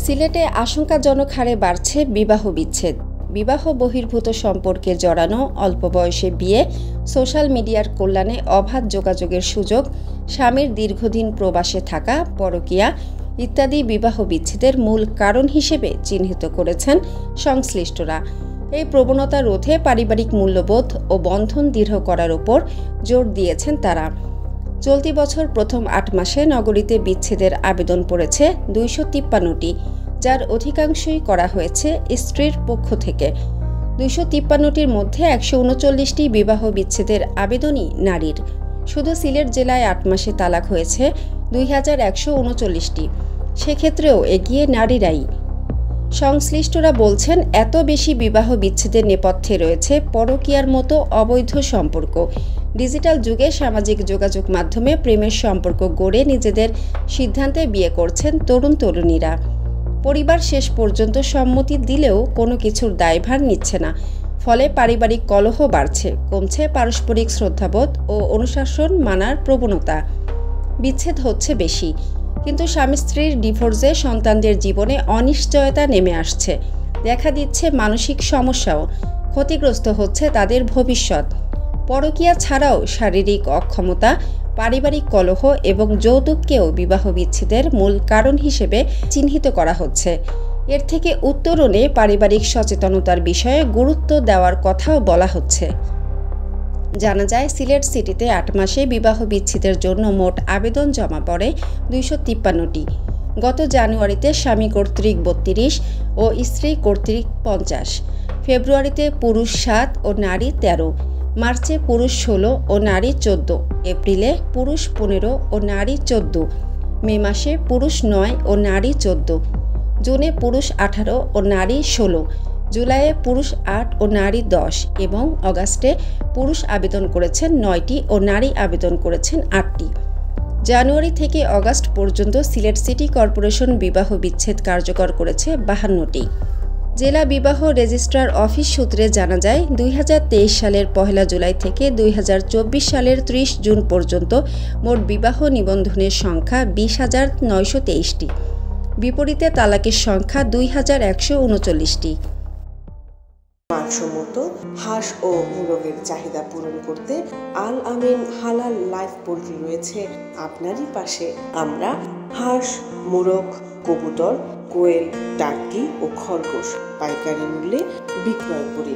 সিলেটে আশঙ্কাজনক হারে বাড়ছে বিবাহ বিচ্ছেদ। বিবাহ বহির্ভূত সম্পর্কে জড়ানো, অল্প বয়সে বিয়ে, সোশ্যাল মিডিয়ার কল্যাণে অবাধ যোগাযোগের সুযোগ, স্বামীর দীর্ঘদিন প্রবাসে থাকা, পরকীয়া ইত্যাদি বিবাহ বিচ্ছেদের মূল কারণ হিসেবে চিহ্নিত করেছেন সংশ্লিষ্টরা। এই প্রবণতা রোধে পারিবারিক মূল্যবোধ ও বন্ধন দৃঢ় করার উপর জোর দিয়েছেন তারা। চলতি বছর প্রথম ৮ মাসে নগরীতে বিচ্ছেদের আবেদন পড়েছে ২৫৩টি, যার অধিকাংশই করা হয়েছে স্ত্রীর পক্ষ থেকে। ২৫৩টির মধ্যে ১৩৯টি বিবাহ বিচ্ছেদের আবেদনই নারীর। শুধু সিলেট জেলায় ৮ মাসে তালাক হয়েছে ২১৩৯টি, সেক্ষেত্রেও এগিয়ে নারীরাই। সংশ্লিষ্টরা বলছেন, এত বেশি বিবাহ বিচ্ছেদের নেপথ্যে রয়েছে পরকীয়ার মতো অবৈধ সম্পর্ক। ডিজিটাল যুগে সামাজিক যোগাযোগ মাধ্যমে প্রেমের সম্পর্ক গড়ে নিজেদের সিদ্ধান্তে বিয়ে করছেন তরুণ তরুণীরা। পরিবার শেষ পর্যন্ত সম্মতি দিলেও কোনো কিছুর দায়ভার নিচ্ছে না। ফলে পারিবারিক কলহ বাড়ছে, কমছে পারস্পরিক শ্রদ্ধাবোধ ও অনুশাসন মানার প্রবণতা। বিচ্ছেদ হচ্ছে বেশি, কিন্তু স্বামী স্ত্রীর ডিভোর্সে সন্তানদের জীবনে অনিশ্চয়তা নেমে আসছে। দেখা দিচ্ছে মানসিক সমস্যাও, ক্ষতিগ্রস্ত হচ্ছে তাদের ভবিষ্যৎ। পরকীয়া ছাড়াও শারীরিক অক্ষমতা, পারিবারিক কলহ এবং যৌতুককেও বিবাহ বিচ্ছেদের মূল কারণ হিসেবে চিহ্নিত করা হচ্ছে। এর থেকে উত্তরণে পারিবারিক সচেতনতার বিষয়ে গুরুত্ব দেওয়ার কথাও বলা হচ্ছে। জানা যায়, সিলেট সিটিতে ৮ মাসে বিবাহ বিচ্ছেদের জন্য মোট আবেদন জমা পড়ে ২৫৩টি। গত জানুয়ারিতে স্বামী কর্তৃক ৩২ ও স্ত্রী কর্তৃক ৫০, ফেব্রুয়ারিতে পুরুষ ৭ ও নারী ১৩, মার্চে পুরুষ ১৬ ও নারী ১৪, এপ্রিলে পুরুষ ১৫ ও নারী ১৪, মে মাসে পুরুষ ৯ ও নারী ১৪, জুনে পুরুষ ১৮ ও নারী ১৬, জুলাইয়ে পুরুষ ৮ ও নারী ১০ এবং অগাস্টে পুরুষ আবেদন করেছেন ৯টি ও নারী আবেদন করেছেন ৮টি। জানুয়ারি থেকে অগাস্ট পর্যন্ত সিলেট সিটি কর্পোরেশন বিবাহ বিচ্ছেদ কার্যকর করেছে ৫২টি। জেলা বিবাহ রেজিস্ট্রার অফিস সূত্রে জানা যায়, ২০২৩ সালের ১ জুলাই থেকে ২০২৪ সালের ৩০ জুন পর্যন্ত মোট বিবাহ নিবন্ধনের সংখ্যা ২০,৯২৩টি। বিপরীতে তালাকের সংখ্যা ২,১৩৯টি। মানসম্মত হাঁস ও মোরগের চাহিদা পূরণ করতে আল আমিন হালাল লাইফ পোল্ট্রি রয়েছে আপনারই পাশে। আমরা হাঁস, মোরগ, কবুতর, কোয়েল, টার্কি ও খরগোশ পাইকারি মূল্যে বিক্রয় করি।